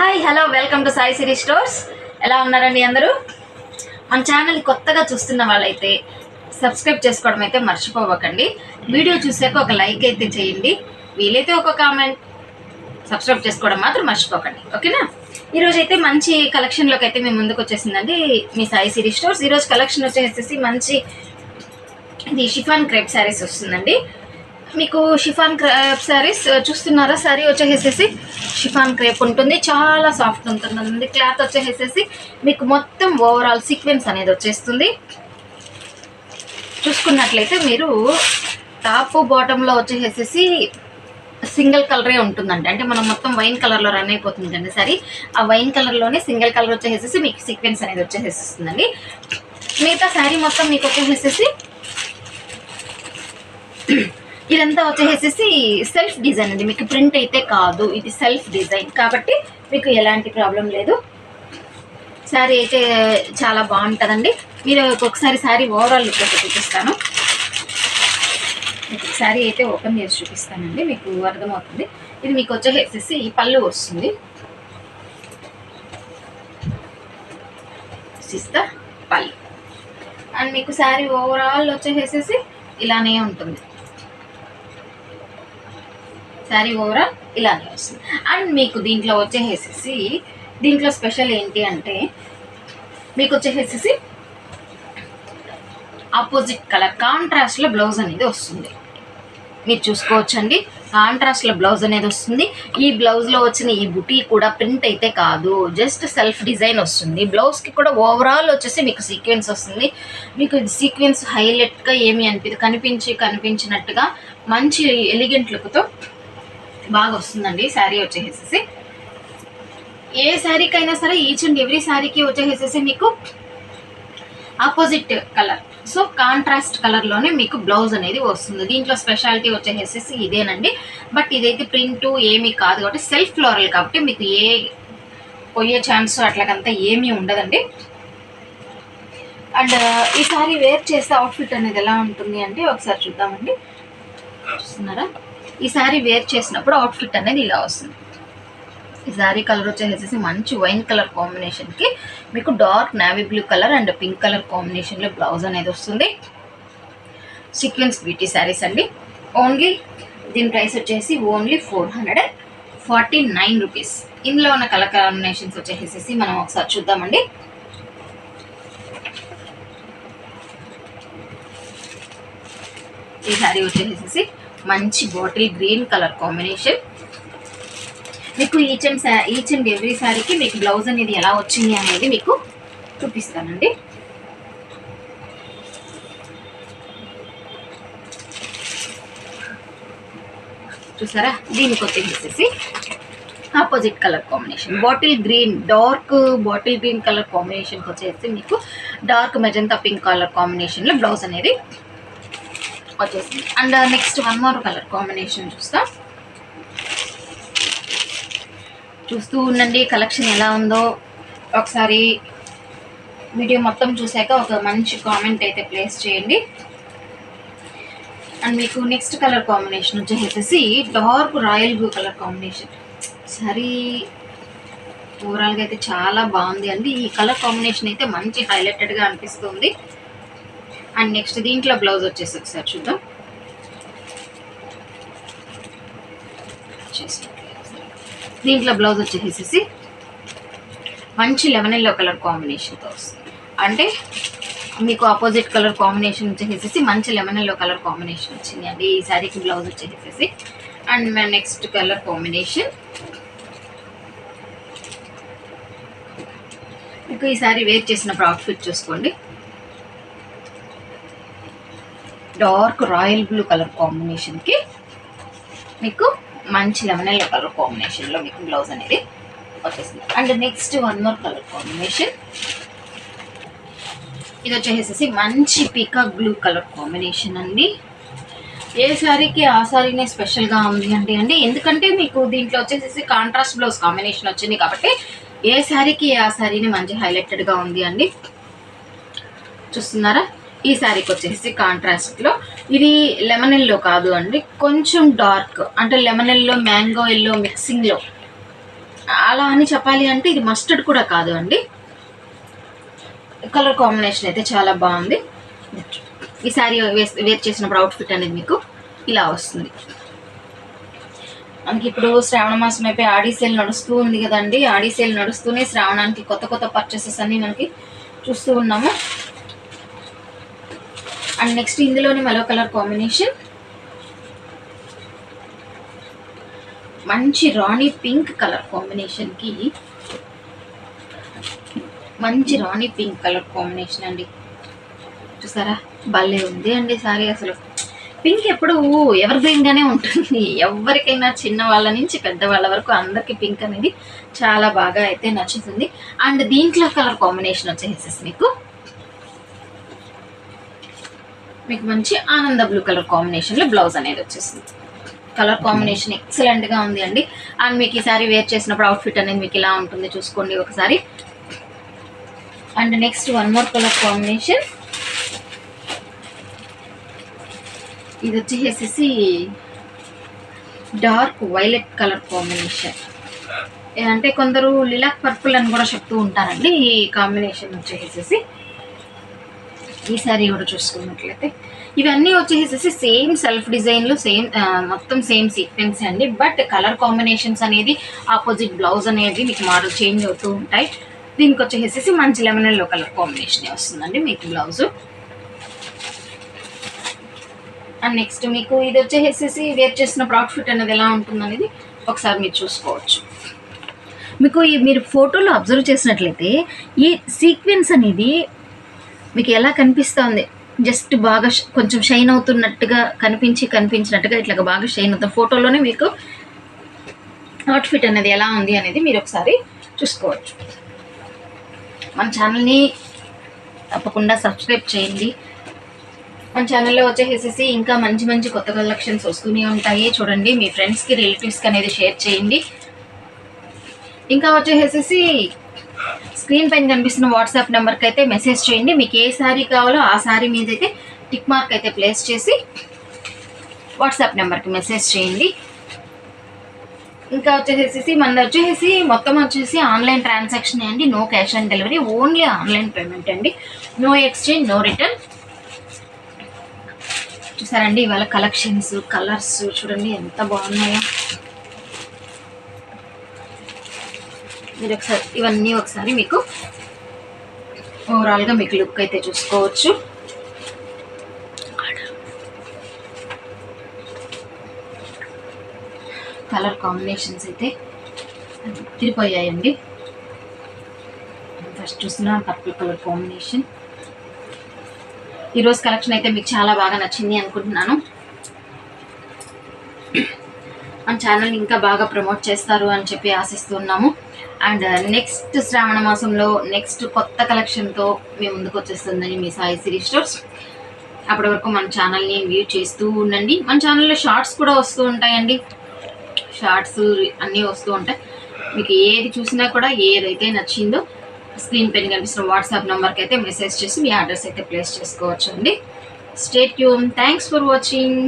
Hi hello welcome to Sai Siri stores. ఎలా ఉన్నారండి అందరూ? మన ఛానల్ కొత్తగా చూస్తున్న వాళ్ళైతే సబ్స్క్రైబ్ చేసుకోవడం అయితే మర్చిపోవకండి. వీడియో చూసాక ఒక లైక్ అయితే చేయండి, వీలైతే ఒక కామెంట్, సబ్స్క్రైబ్ చేసుకోవడం మాత్రం మర్చిపోకండి, ఓకేనా? ఈరోజు అయితే మంచి కలెక్షన్లోకి అయితే మేము ముందుకు వచ్చేసిందండి మీ సాయి సిరీ స్టోర్స్. ఈరోజు కలెక్షన్ వచ్చేసి మంచి ఇది షిఫాన్ క్రేప్ శారీస్ వస్తుందండి. మీకు షిఫాన్ క్రేప్ శారీస్ చూస్తున్నారా? శారీ వచ్చేసేసి షిఫాన్ క్రేప్ ఉంటుంది, చాలా సాఫ్ట్ ఉంటుందండి. క్లాత్ వచ్చేసేసి మీకు మొత్తం ఓవరాల్ సీక్వెన్స్ అనేది వచ్చేస్తుంది. చూసుకున్నట్లయితే మీరు టాప్ బాటంలో వచ్చేసేసి సింగిల్ కలరే ఉంటుందండి. అంటే మనం మొత్తం వైన్ కలర్లో రన్ అయిపోతుంది అండి సారీ. ఆ వైన్ కలర్లోనే సింగిల్ కలర్ వచ్చేసేసి మీకు సీక్వెన్స్ అనేది వచ్చేసేస్తుందండి. మిగతా శారీ మొత్తం మీకు వచ్చేసేసి ఇదంతా వచ్చేసేసి సెల్ఫ్ డిజైన్ అండి, మీకు ప్రింట్ అయితే కాదు, ఇది సెల్ఫ్ డిజైన్ కాబట్టి మీకు ఎలాంటి ప్రాబ్లం లేదు. శారీ అయితే చాలా బాగుంటుందండి. మీరు ఒక్కొక్కసారి శారీ ఓవరాల్ లుక్ అయితే చూపిస్తాను. మీకు శారీ అయితే ఓపెన్ చేసి చూపిస్తానండి, మీకు అర్థమవుతుంది. ఇది మీకు వచ్చేసేసి పళ్ళు వస్తుంది, సిస్తా పళ్ళు. అండ్ మీకు శారీ ఓవరాల్ వచ్చేసేసి ఇలానే ఉంటుంది. శారీ ఓవరాల్ ఇలానే వస్తుంది. అండ్ మీకు దీంట్లో వచ్చేసేసి దీంట్లో స్పెషల్ ఏంటి అంటే మీకు వచ్చేసేసి ఆపోజిట్ కలర్ కాంట్రాస్ట్లో బ్లౌజ్ అనేది వస్తుంది. మీరు చూసుకోవచ్చండి, కాంట్రాస్ట్లో బ్లౌజ్ అనేది వస్తుంది. ఈ బ్లౌజ్లో వచ్చిన ఈ బుటీ కూడా ప్రింట్ అయితే కాదు, జస్ట్ సెల్ఫ్ డిజైన్ వస్తుంది. బ్లౌజ్కి కూడా ఓవరాల్ వచ్చేసి మీకు సీక్వెన్స్ వస్తుంది. మీకు సీక్వెన్స్ హైలైట్గా ఏమి కనిపించినట్టుగా మంచి ఎలిగెంట్ లుక్తో బాగా వస్తుందండి శారీ వచ్చేసేసి. ఏ శారీకైనా సరే ఈచ్ అండ్ ఎవ్రీ శారీకి వచ్చేసేసి మీకు ఆపోజిట్ కలర్, సో కాంట్రాస్ట్ కలర్లోనే మీకు బ్లౌజ్ అనేది వస్తుంది. దీంట్లో స్పెషాలిటీ వచ్చేసేసి ఇదేనండి. బట్ ఇదైతే ప్రింట్ ఏమీ కాదు కాబట్టి సెల్ఫ్ ఫ్లోరల్ కాబట్టి మీకు ఏ పోయే ఛాన్స్ అట్లాగంతా ఏమీ ఉండదండి. అండ్ ఈ శారీ వేర్ చేస్తే అవుట్ఫిట్ అనేది ఎలా ఉంటుంది అంటే ఒకసారి చూద్దామండి. చూస్తున్నారా? ఈ శారీ వేర్ చేసినప్పుడు అవుట్ఫిట్ అనేది ఇలా వస్తుంది. ఈ శారీ కలర్ వచ్చేసి మంచి వైన్ కలర్ కాంబినేషన్కి మీకు dark navy blue colour and pink colour కాంబినేషన్లో బ్లౌజ్ అనేది వస్తుంది. సీక్వెన్స్ బ్యూటీ శారీస్ అండి. ఓన్లీ దీని ప్రైస్ వచ్చేసి ఓన్లీ 449 రూపీస్. ఇందులో ఉన్న కలర్ కాంబినేషన్స్ వచ్చేసేసి మనం ఒకసారి చూద్దామండి. ఈ శారీ వచ్చేసేసి మంచి బాటిల్ గ్రీన్ కలర్ కాంబినేషన్. మీకు ఈచ్ అండ్ ఎవ్రీ శారీకి మీకు బ్లౌజ్ అనేది ఎలా వచ్చింది అనేది మీకు చూపిస్తానండి. చూసారా? దీనికి వచ్చేసేసి opposite colour combination bottle green, dark bottle green colour కాంబినేషన్కి వచ్చేసి మీకు డార్క్ మెజంతా పింక్ కలర్ కాంబినేషన్లో బ్లౌజ్ అనేది వచ్చేసింది. And next one more colour combination చూస్తూ ఉండండి. కలెక్షన్ ఎలా ఉందో ఒకసారి వీడియో మొత్తం చూసాక ఒక మంచి కామెంట్ అయితే ప్లేస్ చేయండి. అండ్ మీకు నెక్స్ట్ కలర్ కాంబినేషన్ వచ్చేసేసి dark royal blue colour combination. సరే, ఓవరాల్గా అయితే చాలా బాగుంది అండి. ఈ కలర్ కాంబినేషన్ అయితే మంచి హైలైటెడ్గా అనిపిస్తుంది. అండ్ నెక్స్ట్ దీంట్లో బ్లౌజ్ వచ్చేసి ఒకసారి చూద్దాం. దీంట్లో బ్లౌజ్ వచ్చేసేసి మంచి లెమన్ ఎల్లో కలర్ కాంబినేషన్తో వస్తుంది. అంటే మీకు ఆపోజిట్ కలర్ కాంబినేషన్ వచ్చేసేసి మంచి లెమన్ ఎల్లో కలర్ కాంబినేషన్ వచ్చింది అండి ఈ శారీకి బ్లౌజ్ వచ్చేసేసి. అండ్ నెక్స్ట్ కలర్ కాంబినేషన్ మీకు ఈ శారీ వేర్ చేసినప్పుడు అవుట్ఫిట్ చూసుకోండి. డార్క్ రాయల్ బ్లూ కలర్ కాంబినేషన్కి మీకు మంచి లెమన్ ఎల్లో కలర్ కాంబినేషన్లో మీకు బ్లౌజ్ అనేది వచ్చేసింది. And next one more colour combination, ఇది వచ్చేసేసి మంచి పీకాక్ బ్లూ కలర్ కాంబినేషన్ అండి. ఏ శారీకి ఆ శారీనే స్పెషల్గా ఉంది అండి. ఎందుకంటే మీకు దీంట్లో వచ్చేసేసి కాంట్రాస్ట్ బ్లౌజ్ కాంబినేషన్ వచ్చింది కాబట్టి ఏ శారీకి ఆ శారీని మంచి హైలైటెడ్గా ఉంది అండి. చూస్తున్నారా? ఈ శారీకి వచ్చేసి కాంట్రాస్ట్లో ఇది లెమన్ ఎల్లో కాదు అండి, కొంచెం డార్క్, అంటే లెమన్ ఎల్లో మ్యాంగో ఎల్లో మిక్సింగ్లో అలా అని చెప్పాలి అంటే ఇది మస్టర్డ్ కూడా కాదు అండి. కలర్ కాంబినేషన్ అయితే చాలా బాగుంది. ఈ శారీ వేర్ చేసినప్పుడు అవుట్ఫిట్ అనేది మీకు ఇలా వస్తుంది. మనకి ఇప్పుడు శ్రావణ మాసం అయిపోయి ఆడీ సేల్ నడుస్తూ ఉంది కదండి. ఆడీ సేల్ నడుస్తూనే శ్రావణానికి కొత్త కొత్త పర్చేసెస్ అన్నీ మనకి చూస్తూ ఉన్నాము. అండ్ నెక్స్ట్ ఇందులోనే మరో కలర్ కాంబినేషన్, మంచి రాణి పింక్ కలర్ కాంబినేషన్కి మంచి రాణి పింక్ కలర్ కాంబినేషన్ అండి. చూసారా భలే ఉంది అండి సారీ. అసలు పింక్ ఎప్పుడు ఎవర్ గ్రీన్గానే ఉంటుంది. ఎవరికైనా చిన్న వాళ్ళ నుంచి పెద్దవాళ్ళ వరకు అందరికీ పింక్ అనేది చాలా బాగా అయితే నచ్చుతుంది. అండ్ దీంట్లో కలర్ కాంబినేషన్ వచ్చేసేసి మీకు మంచి ఆనంద బ్లూ కలర్ కాంబినేషన్లో బ్లౌజ్ అనేది వచ్చేసింది. కలర్ కాంబినేషన్ ఎక్సలెంట్గా ఉంది అండి. అండ్ మీకు ఈ సారీ వేర్ చేసినప్పుడు అవుట్ఫిట్ అనేది మీకు ఇలా ఉంటుంది, చూసుకోండి ఒకసారి. And next one more colour combination, ఇది వచ్చేసేసి డార్క్ వైలెట్ కలర్ కాంబినేషన్. అంటే కొందరు లిలాక్ పర్పుల్ అని కూడా చెప్తూ ఉంటారండి. ఈ కాంబినేషన్ వచ్చేసేసి ఈ సారీ కూడా చూసుకున్నట్లయితే ఇవన్నీ వచ్చేసేసి సేమ్ సెల్ఫ్ డిజైన్లు, సేమ్ మొత్తం సేమ్ సీక్వెన్స్ అండి. బట్ కలర్ కాంబినేషన్స్ అనేది ఆపోజిట్ బ్లౌజ్ అనేది మీకు మోడల్ చేంజ్ అవుతూ ఉంటాయి. దీనికి వచ్చేసేసి మంచి లెమన్ ఎల్లో కలర్ కాంబినేషన్ వస్తుందండి మీకు బ్లౌజు. అండ్ నెక్స్ట్ మీకు ఇది వచ్చేసేసి వేర్ చేసినప్పుడు అవుట్ఫిట్ అనేది ఎలా ఉంటుంది అనేది ఒకసారి మీరు చూసుకోవచ్చు. మీకు మీరు ఫోటోలో అబ్జర్వ్ చేసినట్లయితే ఈ సీక్వెన్స్ అనేది మీకు ఎలా కనిపిస్తుంది, జస్ట్ బాగా కొంచెం షైన్ అవుతున్నట్టుగా కనిపించినట్టుగా ఇట్లా బాగా షైన్ అవుతుంది. ఫోటోలోనే మీకు అవుట్ఫిట్ అనేది ఎలా ఉంది అనేది మీరు ఒకసారి చూసుకోవచ్చు. మన ఛానల్ని తప్పకుండా సబ్స్క్రైబ్ చేయండి. మన ఛానల్లో వచ్చేసేసి ఇంకా మంచి మంచి కొత్త కలెక్షన్స్ వస్తూనే ఉంటాయి. చూడండి, మీ ఫ్రెండ్స్కి రిలేటివ్స్కి అనేది షేర్ చేయండి. ఇంకా వచ్చేసేసి స్క్రీన్ పైన కనిపిస్తున్న వాట్సాప్ నెంబర్కి అయితే మెసేజ్ చేయండి. మీకు ఏ శారీ కావాలో ఆ శారీ మీద అయితే టిక్ మార్క్ అయితే ప్లేస్ చేసి వాట్సాప్ నెంబర్కి మెసేజ్ చేయండి. ఇంకా వచ్చేసేసి మనది వచ్చేసి మొత్తం వచ్చేసి ఆన్లైన్ ట్రాన్సాక్షన్ అండి. No cash on delivery, only online payment అండి. No exchange, no return. చూసారండి ఇవాళ కలెక్షన్స్, కలర్స్ చూడండి ఎంత బాగున్నాయో. మీరు ఒకసారి ఇవన్నీ ఒకసారి మీకు ఓవరాల్గా మీకు లుక్ అయితే చూసుకోవచ్చు. కలర్ కాంబినేషన్స్ అయితే తిరిగిపోయాయండి. ఫస్ట్ చూసిన పర్పుల్ కలర్ కాంబినేషన్. ఈరోజు కలెక్షన్ అయితే మీకు చాలా బాగా నచ్చింది అనుకుంటున్నాను. మన ఛానల్ని ఇంకా బాగా ప్రమోట్ చేస్తారు అని చెప్పి ఆశిస్తున్నాము. అండ్ నెక్స్ట్ శ్రావణ మాసంలో నెక్స్ట్ కొత్త కలెక్షన్తో మీ ముందుకు వచ్చేస్తుందని మీ సాయి సిరీ స్టోర్స్. అప్పటి వరకు మన ఛానల్ని వ్యూ చేస్తూ ఉండండి. మన ఛానల్లో షార్ట్స్ కూడా వస్తూ ఉంటాయండి. షార్ట్స్ అన్నీ వస్తూ ఉంటాయి. మీకు ఏది చూసినా కూడా ఏదైతే నచ్చిందో స్క్రీన్ పైన కనిపిస్తున్న వాట్సాప్ నెంబర్కి అయితే మెసేజ్ చేసి మీ అడ్రస్ అయితే ప్లేస్ చేసుకోవచ్చు అండి. Stay tune. Thanks for watching.